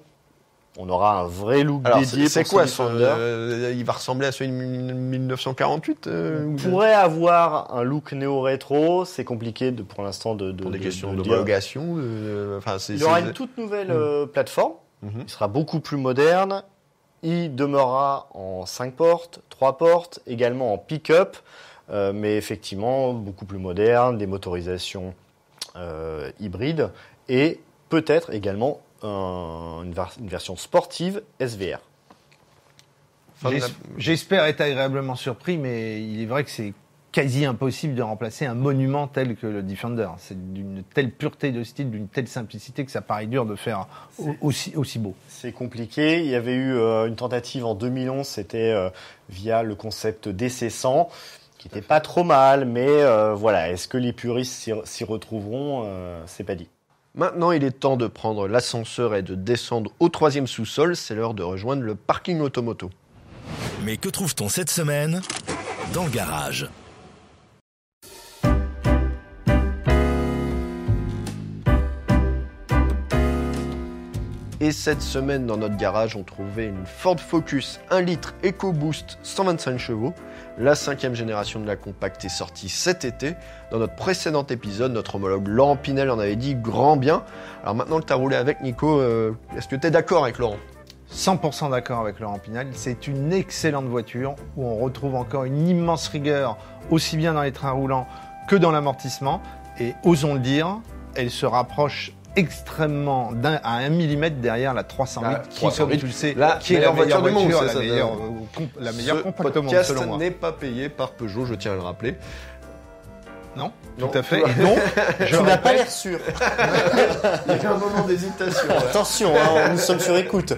On aura un vrai look Alors, dédié c'est pour quoi ce Defender. il va ressembler à celui de 1948 On pourrait avoir un look néo-rétro. C'est compliqué pour l'instant de pour des questions de dire. d'homologation. Il y aura une toute nouvelle plateforme. Mhm. Il sera beaucoup plus moderne. Il demeurera en 5 portes, 3 portes, également en pick-up, mais effectivement beaucoup plus moderne, des motorisations hybrides et peut-être également une version sportive SVR. J'espère être agréablement surpris, mais il est vrai que c'est quasi impossible de remplacer un monument tel que le Defender. C'est d'une telle pureté de style, d'une telle simplicité que ça paraît dur de faire aussi beau. C'est compliqué. Il y avait eu une tentative en 2011, c'était via le concept DC100, qui n'était pas trop mal, mais voilà, est-ce que les puristes s'y retrouveront ? C'est pas dit. Maintenant, il est temps de prendre l'ascenseur et de descendre au 3e sous-sol. C'est l'heure de rejoindre le parking Automoto. Mais que trouve-t-on cette semaine dans le garage ? Et cette semaine, dans notre garage, on trouvait une Ford Focus 1 litre EcoBoost 125 chevaux. La 5e génération de la compacte est sortie cet été. Dans notre précédent épisode, notre homologue Laurent Pinel en avait dit grand bien. Alors maintenant que tu as roulé avec, Nico, est-ce que tu es d'accord avec Laurent ? 100% d'accord avec Laurent Pinel. C'est une excellente voiture où on retrouve encore une immense rigueur, aussi bien dans les trains roulants que dans l'amortissement. Et osons le dire, elle se rapproche extrêmement à 1 mm derrière la 308 qui, comme tu le sais, qui est la meilleure voiture, la meilleure compactement, podcast selon moi. n'est pas payé par Peugeot, je tiens à le rappeler. Non, Non. tout à fait. Et donc, je Tu n'as pas répète, l'air sûr. Il y a un moment d'hésitation. Attention, hein, nous sommes sur écoute.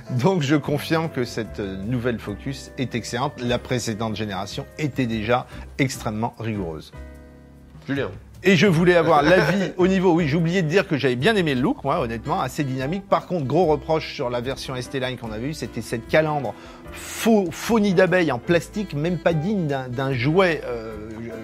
donc je confirme que cette nouvelle Focus est excellente. La précédente génération était déjà extrêmement rigoureuse. Julien. Et je voulais avoir l'avis au niveau... Oui, j'ai oublié de dire que j'avais bien aimé le look, moi, honnêtement, assez dynamique. Par contre, gros reproche sur la version ST-Line qu'on avait eue, c'était cette calandre faux nid d'abeille en plastique, même pas digne d'un jouet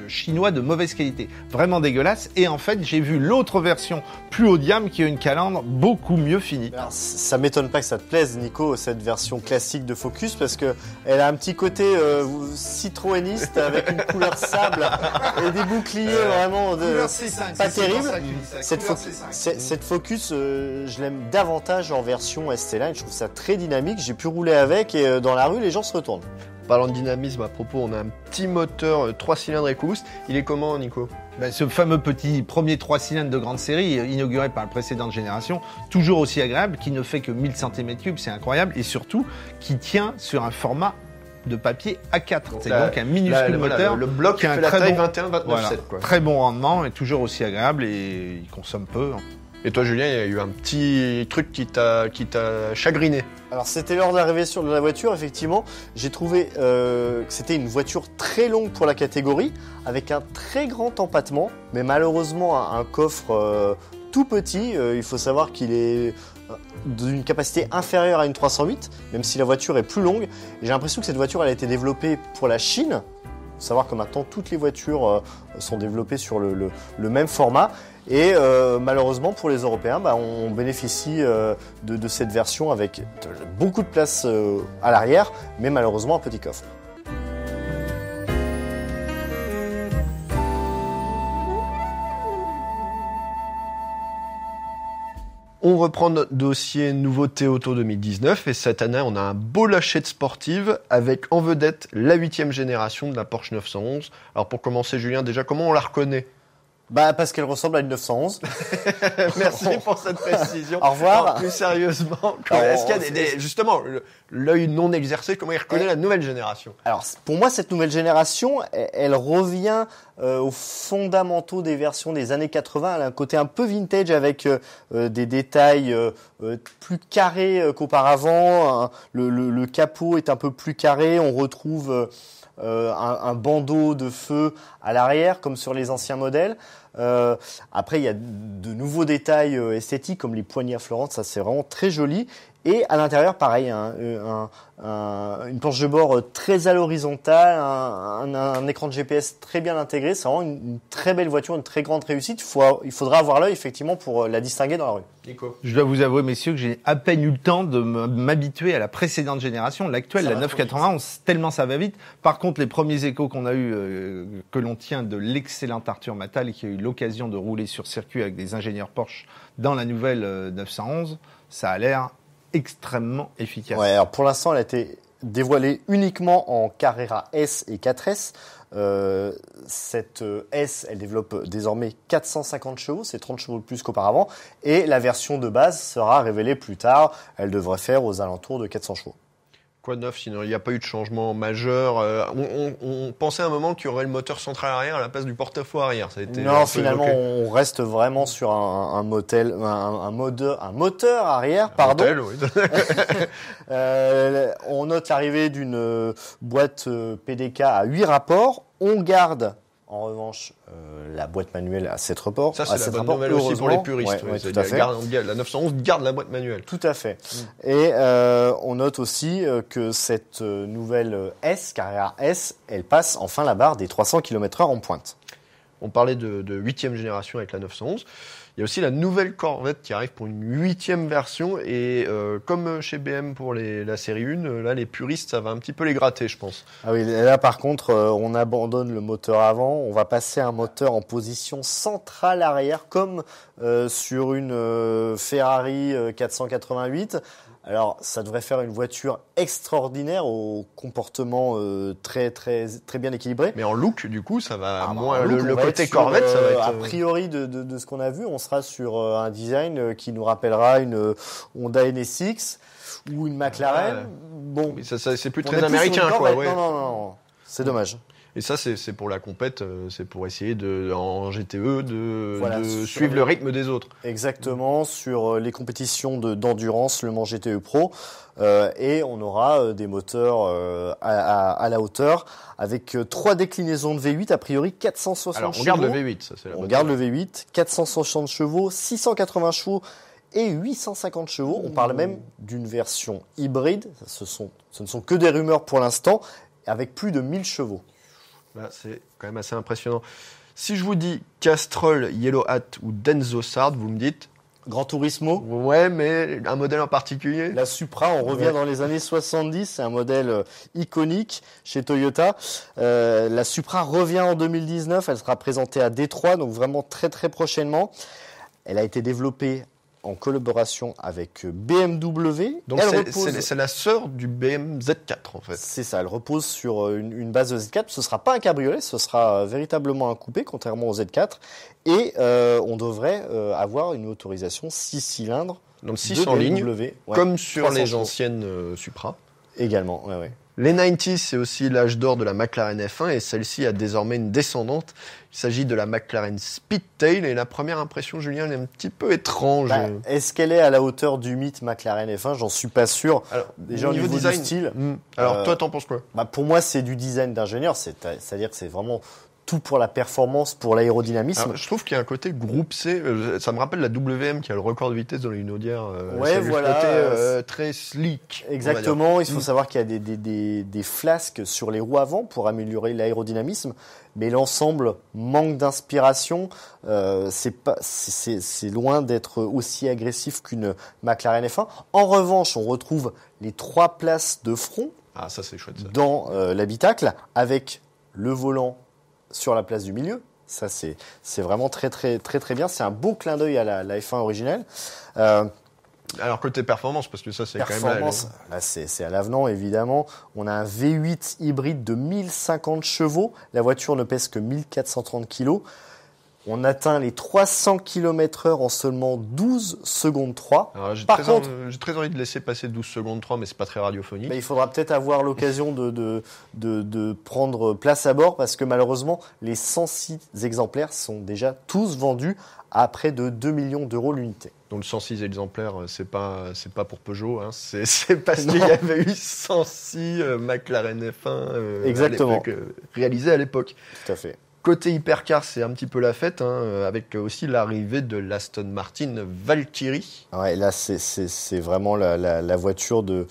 chinois de mauvaise qualité. Vraiment dégueulasse. Et en fait, j'ai vu l'autre version plus haut de gamme qui a une calandre beaucoup mieux finie. Alors, ça m'étonne pas que ça te plaise, Nico, cette version classique de Focus, parce que elle a un petit côté citroëniste avec une couleur sable et des boucliers vraiment pas terrible. Cette Focus, je l'aime davantage en version ST-Line. Je trouve ça très dynamique. J'ai pu rouler avec et dans la rue, les gens se retournent. Parlant de dynamisme, à propos, on a un petit moteur 3 cylindres EcoBoost. Il est comment, Nico ? Ce fameux petit premier 3 cylindres de grande série, inauguré par la précédente génération, toujours aussi agréable, qui ne fait que 1000 cm3, c'est incroyable, et surtout qui tient sur un format de papier A4. C'est donc un minuscule moteur. Le bloc qui a fait la taille 21-29,7. Voilà, Quoi. très bon rendement et toujours aussi agréable et il consomme peu. Et toi, Julien, il y a eu un petit truc qui t'a chagriné. Alors c'était lors de l'arrivée sur la voiture, effectivement, j'ai trouvé que c'était une voiture très longue pour la catégorie, avec un très grand empattement, mais malheureusement un coffre tout petit. Il faut savoir qu'il est d'une capacité inférieure à une 308, même si la voiture est plus longue. Et j'ai l'impression que cette voiture elle a été développée pour la Chine. Il faut savoir que maintenant toutes les voitures sont développées sur le même format. Et malheureusement pour les Européens, on bénéficie de cette version avec beaucoup de place à l'arrière, mais malheureusement un petit coffre. On reprend notre dossier nouveauté auto 2019 et cette année on a un beau lâcher de sportive avec en vedette la 8e génération de la Porsche 911. Alors pour commencer Julien, déjà comment on la reconnaît ? Parce qu'elle ressemble à une 911. Merci pour cette précision. Au revoir. Alors, plus sérieusement, est-ce qu'il y a justement l'œil non exercé, comment il reconnaît la nouvelle génération ? Alors pour moi cette nouvelle génération, elle revient aux fondamentaux des versions des années 80. Elle a un côté un peu vintage avec des détails plus carrés qu'auparavant. Le capot est un peu plus carré. On retrouve un bandeau de feu à l'arrière comme sur les anciens modèles. Après il y a de nouveaux détails esthétiques comme les poignées à Florence, ça c'est vraiment très joli. Et à l'intérieur pareil, une planche de bord très à l'horizontale, un écran de GPS très bien intégré. C'est vraiment une très belle voiture, une très grande réussite. Il faudra avoir l'œil effectivement pour la distinguer dans la rue. Nico. Je dois vous avouer, messieurs, que j'ai à peine eu le temps de m'habituer à la précédente génération, l'actuelle, la 991, tellement ça va vite. Par contre, les premiers échos qu'on a eu, que l'on tient de l'excellent Arthur Matal, qui a eu l'occasion de rouler sur circuit avec des ingénieurs Porsche dans la nouvelle 911, ça a l'air extrêmement efficace. Ouais, alors pour l'instant, elle a été dévoilée uniquement en Carrera S et 4S. Cette S, elle développe désormais 450 chevaux, c'est 30 chevaux de plus qu'auparavant. Et la version de base sera révélée plus tard. Elle devrait faire aux alentours de 400 chevaux. Quoi de neuf sinon? Il n'y a pas eu de changement majeur. On pensait à un moment qu'il y aurait le moteur central arrière à la place du porte-à-faux arrière. Ça a été non, finalement, on reste vraiment sur un moteur arrière, pardon. Motel, oui. On note l'arrivée d'une boîte PDK à 8 rapports. On garde en revanche la boîte manuelle à 7 rapports. Ça, c'est la bonne nouvelle aussi pour les puristes. Ouais, tout à fait. La 911 garde la boîte manuelle. Tout à fait. Et on note aussi que cette nouvelle S, Carrera S, elle passe enfin la barre des 300 km/h en pointe. On parlait de 8e génération avec la 911. Il y a aussi la nouvelle Corvette qui arrive pour une 8e version. Et comme chez BM pour la série 1, là, les puristes, ça va un petit peu les gratter, je pense. Ah oui, là, par contre, on abandonne le moteur avant. On va passer à un moteur en position centrale arrière, comme sur une Ferrari 488. Alors, ça devrait faire une voiture extraordinaire au comportement très bien équilibré. Mais en look, du coup, ça va moins. Le côté Corvette, ça va être. A priori, de ce qu'on a vu, on sera sur un design qui nous rappellera une Honda NSX ou une McLaren. Ouais. Bon, mais ça, c'est plus très américain, quoi. Ouais. Non, c'est dommage. Et ça, c'est pour la compète, c'est pour essayer en GTE Voilà, de suivre le rythme des autres. Exactement, sur les compétitions d'endurance, Le Mans GTE Pro. Et on aura des moteurs à la hauteur avec 3 déclinaisons de V8, a priori 460 Alors, on chevaux. garde le V8, ça c'est la bonne On garde nouvelle. le V8, 460 chevaux, 680 chevaux et 850 chevaux. On parle même d'une version hybride. Ce ne sont que des rumeurs pour l'instant, avec plus de 1000 chevaux. Là, c'est quand même assez impressionnant. Si je vous dis Castrol, Yellow Hat ou Denso Sard, vous me dites Gran Turismo. ouais, mais un modèle en particulier. La Supra, on revient dans les années 70, c'est un modèle iconique chez Toyota. La Supra revient en 2019, elle sera présentée à Détroit, donc vraiment très prochainement. Elle a été développée en collaboration avec BMW. Donc c'est la sœur du BM Z4 en fait. C'est ça, elle repose sur une base de Z4. Ce ne sera pas un cabriolet, ce sera véritablement un coupé, contrairement au Z4. Et on devrait avoir une autorisation 6 cylindres. Donc 6 en ligne, comme sur les chevaux. anciennes Supra. Également, ouais. Les 90s, c'est aussi l'âge d'or de la McLaren F1 et celle-ci a désormais une descendante. Il s'agit de la McLaren Speedtail et la première impression, Julien, elle est un petit peu étrange. Est-ce qu'elle est à la hauteur du mythe McLaren F1 ? J'en suis pas sûr. Alors, déjà au niveau design, du style. Alors toi, t'en penses quoi ? Pour moi, c'est du design d'ingénieur. C'est-à-dire que c'est vraiment tout pour la performance, pour l'aérodynamisme. Alors, je trouve qu'il y a un côté groupe C. Ça me rappelle la WM qui a le record de vitesse dans les Unaudière. Voilà. Très sleek. Exactement. Il faut savoir qu'il y a des flasques sur les roues avant pour améliorer l'aérodynamisme. Mais l'ensemble manque d'inspiration. C'est loin d'être aussi agressif qu'une McLaren F1. En revanche, on retrouve les 3 places de front. Ah, ça c'est chouette. Ça. Dans l'habitacle, avec le volant sur la place du milieu. Ça, c'est vraiment très bien. C'est un beau clin d'œil à la F1 originelle. Alors, côté performance, parce que ça, c'est quand même là, c'est à l'avenant, évidemment. On a un V8 hybride de 1050 chevaux. La voiture ne pèse que 1430 kg. On atteint les 300 km/h en seulement 12 secondes 3. Alors, j'ai très envie de laisser passer 12 secondes 3, mais c'est pas très radiophonique. Il faudra peut-être avoir l'occasion de prendre place à bord parce que malheureusement, les 106 exemplaires sont déjà tous vendus à près de 2 millions d'euros l'unité. Donc le 106 exemplaires, c'est pas pour Peugeot, hein. C'est parce qu'il y avait eu 106 McLaren F1 Exactement. Réalisés à l'époque. Tout à fait. Côté hypercar, c'est un petit peu la fête, hein, avec aussi l'arrivée de l'Aston Martin Valkyrie. Ouais, là, c'est vraiment la voiture de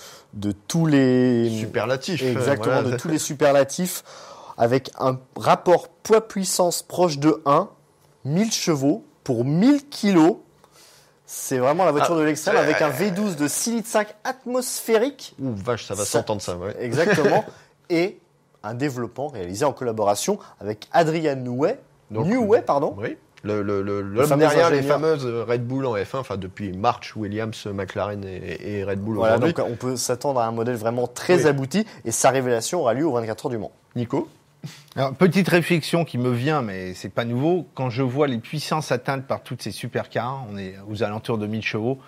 tous les superlatifs. Exactement, de tous les superlatifs, avec un rapport poids-puissance proche de 1, 1000 chevaux pour 1000 kilos. C'est vraiment la voiture de l'extrême, avec un V12 de 6,5 litres atmosphérique. Ouh, vache, ça va s'entendre ça, ouais. Exactement. Et un développement réalisé en collaboration avec Adrian Newey. Oui. L'homme derrière les fameuses Red Bull en F1, enfin depuis March, Williams, McLaren et Red Bull aujourd'hui. Donc on peut s'attendre à un modèle vraiment très abouti et sa révélation aura lieu aux 24 heures du Mans. Nico ? Alors, petite réflexion qui me vient, mais c'est pas nouveau. Quand je vois les puissances atteintes par toutes ces supercars, on est aux alentours de 1000 chevaux.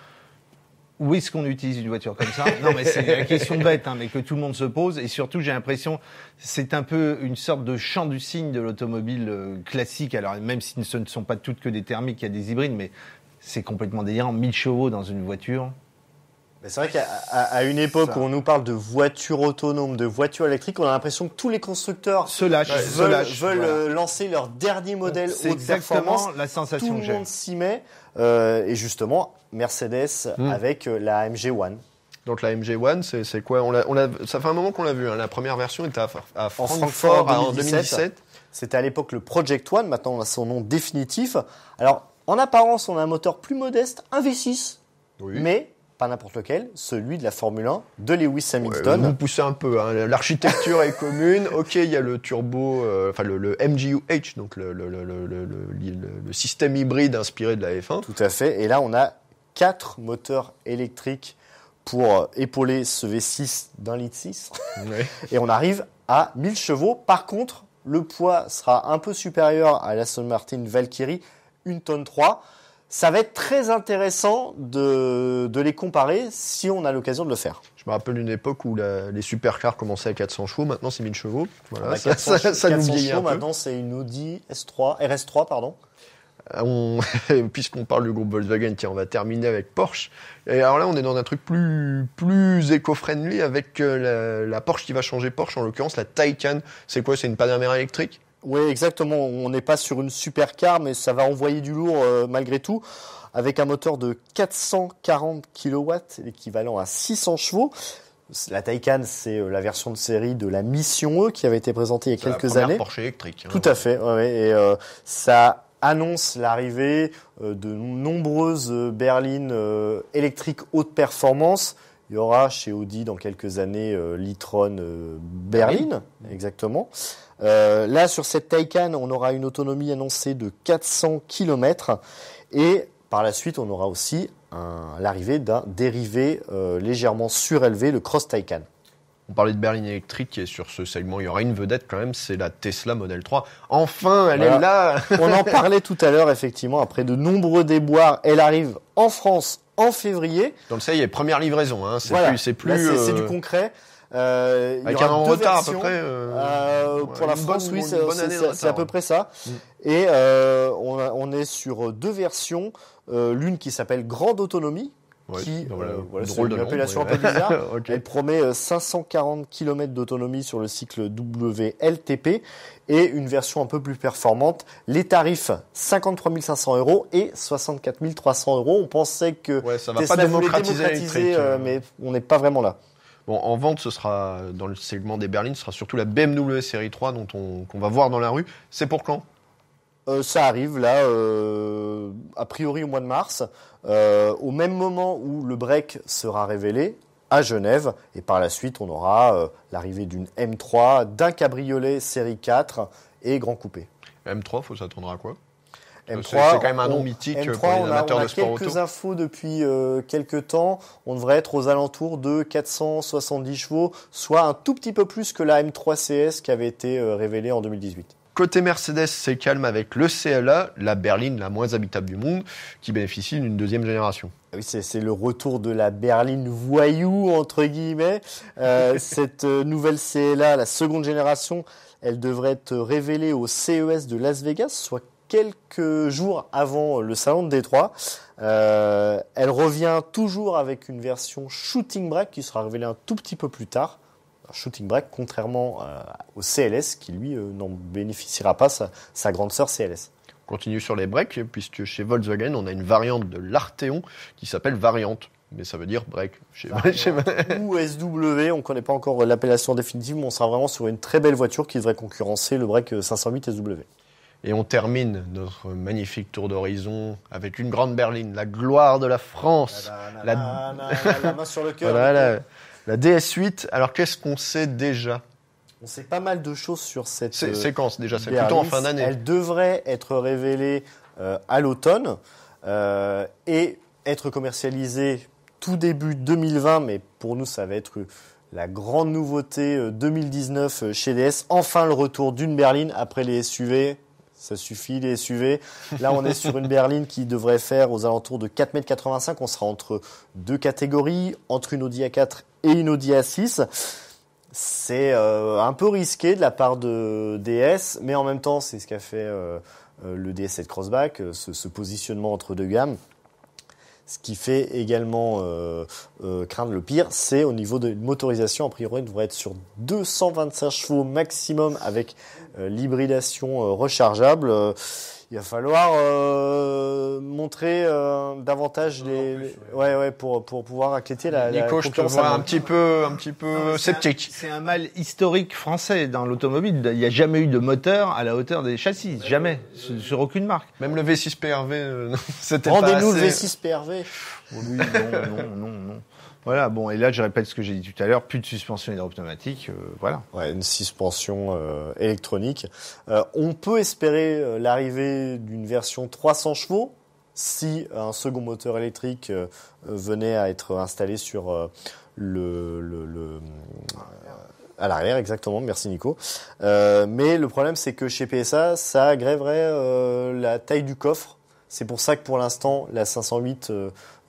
Où est-ce qu'on utilise une voiture comme ça ? Non, mais c'est la question bête, mais que tout le monde se pose. Et surtout, j'ai l'impression, c'est un peu une sorte de chant du cygne de l'automobile classique. Alors, même si ce ne sont pas toutes que des thermiques, il y a des hybrides, mais c'est complètement délirant. 1000 chevaux dans une voiture. C'est vrai qu'à une époque où on nous parle de voitures autonomes, de voitures électriques, on a l'impression que tous les constructeurs veulent lancer leur dernier modèle haute performance. C'est exactement la sensation tout que le j'ai. monde s'y met. Et justement, Mercedes avec la AMG One. Donc la AMG One, c'est quoi ? Ça fait un moment qu'on l'a vu. Hein. La première version était à Francfort en 2017. C'était à l'époque le Project One. Maintenant, on a son nom définitif. Alors, en apparence, on a un moteur plus modeste, un V6, mais pas n'importe lequel, celui de la Formule 1 de Lewis Hamilton. Vous poussez un peu, hein. L'architecture est commune. Ok, il y a le turbo, le MGU-H, donc le système hybride inspiré de la F1. Tout à fait. Et là, on a 4 moteurs électriques pour épauler ce V6 d'un litre 6. Ouais. Et on arrive à 1000 chevaux. Par contre, le poids sera un peu supérieur à l'Aston Martin Valkyrie, 1,3 tonne. Ça va être très intéressant de les comparer si on a l'occasion de le faire. Je me rappelle une époque où les supercars commençaient à 400 chevaux, maintenant c'est 1000 chevaux. Voilà, ça 400 nous vieillit un peu. Maintenant c'est une Audi RS3, pardon. Puisqu'on parle du groupe Volkswagen, tiens, on va terminer avec Porsche. Et alors là, on est dans un truc plus éco-friendly avec la Porsche qui va changer Porsche, en l'occurrence la Taycan. C'est quoi ? C'est une Panamera électrique ? Oui, exactement. On n'est pas sur une supercar, mais ça va envoyer du lourd malgré tout, avec un moteur de 440 kW, l'équivalent à 600 chevaux. La Taycan, c'est la version de série de la Mission E qui avait été présentée il y a quelques années. Porsche électrique. Hein. Tout à fait. Ouais, et ça annonce l'arrivée de nombreuses berlines électriques haute performance. Il y aura chez Audi dans quelques années l'e-tron berline, exactement. Là, sur cette Taycan, on aura une autonomie annoncée de 400 km et par la suite, on aura aussi l'arrivée d'un dérivé légèrement surélevé, le Cross Taycan. On parlait de berline électrique et sur ce segment, il y aura une vedette quand même, c'est la Tesla Model 3. Enfin, elle est là. On en parlait tout à l'heure, effectivement, après de nombreux déboires, elle arrive en France en février. Donc ça y est, première livraison, hein. C'est Voilà. plus Là, c'est du concret. avec un an de retard à peu près. Pour la France, oui, c'est à peu près ça. Et on est sur 2 versions, l'une qui s'appelle Grande Autonomie, qui, c'est une appellation un peu bizarre. Okay. Elle promet 540 km d'autonomie sur le cycle WLTP et une version un peu plus performante. Les tarifs, 53 500 € et 64 300 €. On pensait que ça va Tesla pas voulait démocratiser, mais on n'est pas vraiment là. Bon, en vente, ce sera, dans le segment des berlines, ce sera surtout la BMW série 3 qu'on va voir dans la rue. C'est pour quand ? Ça arrive là, a priori au mois de mars, au même moment où le break sera révélé à Genève. Et par la suite, on aura l'arrivée d'une M3, d'un cabriolet série 4 et grand coupé. M3, faut s'attendre à quoi ? M3, c'est quand même un nom mythique M3, pour les amateurs de sport auto. On a quelques infos depuis quelques temps. On devrait être aux alentours de 470 chevaux, soit un tout petit peu plus que la M3 CS qui avait été révélée en 2018. Côté Mercedes, c'est calme avec le CLA, la berline la moins habitable du monde, qui bénéficie d'une 2e génération. Oui, c'est le retour de la berline voyou, entre guillemets. Cette nouvelle CLA, la 2e génération, elle devrait être révélée au CES de Las Vegas, soit quelques jours avant le salon de Détroit. Elle revient toujours avec une version Shooting Brake qui sera révélée un tout petit peu plus tard. Shooting Brake, contrairement au CLS, qui lui n'en bénéficiera pas, sa grande sœur CLS. On continue sur les breaks, puisque chez Volkswagen, on a une variante de l'Arteon qui s'appelle Variante. Mais ça veut dire break. Ou SW, on ne connaît pas encore l'appellation définitive, mais on sera vraiment sur une très belle voiture qui devrait concurrencer le break 508 SW. Et on termine notre magnifique tour d'horizon avec une grande berline, la gloire de la France. La main sur le cœur. Voilà, la DS8. Alors, qu'est-ce qu'on sait déjà ? On sait pas mal de choses sur cette séquence déjà. C'est berline. plutôt en fin d'année. Elle devrait être révélée à l'automne et être commercialisée tout début 2020. Mais pour nous, ça va être la grande nouveauté 2019 chez DS. Enfin, le retour d'une berline après les SUV. Ça suffit, les SUV. Là, on est sur une berline qui devrait faire aux alentours de 4,85 m. On sera entre 2 catégories, entre une Audi A4 et une Audi A6. C'est un peu risqué de la part de DS, mais en même temps, c'est ce qu'a fait le DS7 Crossback, ce positionnement entre 2 gammes. Ce qui fait également craindre le pire, c'est au niveau de motorisation. A priori, on devrait être sur 225 chevaux maximum avec l'hybridation rechargeable. Il va falloir montrer davantage pour pouvoir inquiéter la Nico, je te vois un petit peu sceptique. C'est un mal historique français dans l'automobile. Il n'y a jamais eu de moteur à la hauteur des châssis. Jamais. Sur aucune marque. Même le V6 PRV, c'était pas assez. Rendez-nous le V6 PRV. Oui, non. Voilà, bon, et là, je répète ce que j'ai dit tout à l'heure, plus de suspension hydropneumatique, voilà. Ouais, une suspension électronique. On peut espérer l'arrivée d'une version 300 chevaux si un second moteur électrique venait à être installé sur à l'arrière, exactement, merci Nico. Mais le problème, c'est que chez PSA, ça aggraverait la taille du coffre. C'est pour ça que pour l'instant, la 508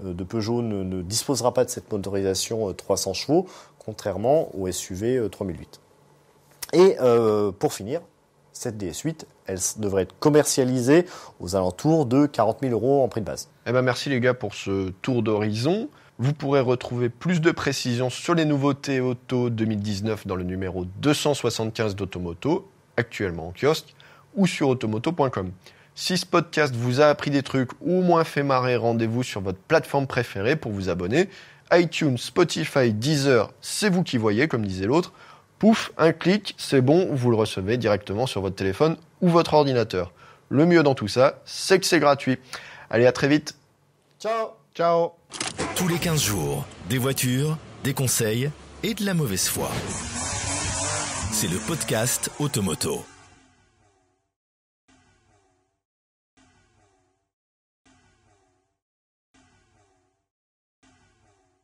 de Peugeot ne disposera pas de cette motorisation 300 chevaux, contrairement au SUV 3008. Et pour finir, cette DS8, elle devrait être commercialisée aux alentours de 40 000 € en prix de base. Eh ben merci les gars pour ce tour d'horizon. Vous pourrez retrouver plus de précisions sur les nouveautés auto 2019 dans le numéro 275 d'Automoto, actuellement en kiosque, ou sur automoto.com. Si ce podcast vous a appris des trucs ou au moins fait marrer, rendez-vous sur votre plateforme préférée pour vous abonner. iTunes, Spotify, Deezer, c'est vous qui voyez, comme disait l'autre. Pouf, un clic, c'est bon, vous le recevez directement sur votre téléphone ou votre ordinateur. Le mieux dans tout ça, c'est que c'est gratuit. Allez, à très vite. Ciao. Tous les 15 jours, des voitures, des conseils et de la mauvaise foi. C'est le podcast Automoto.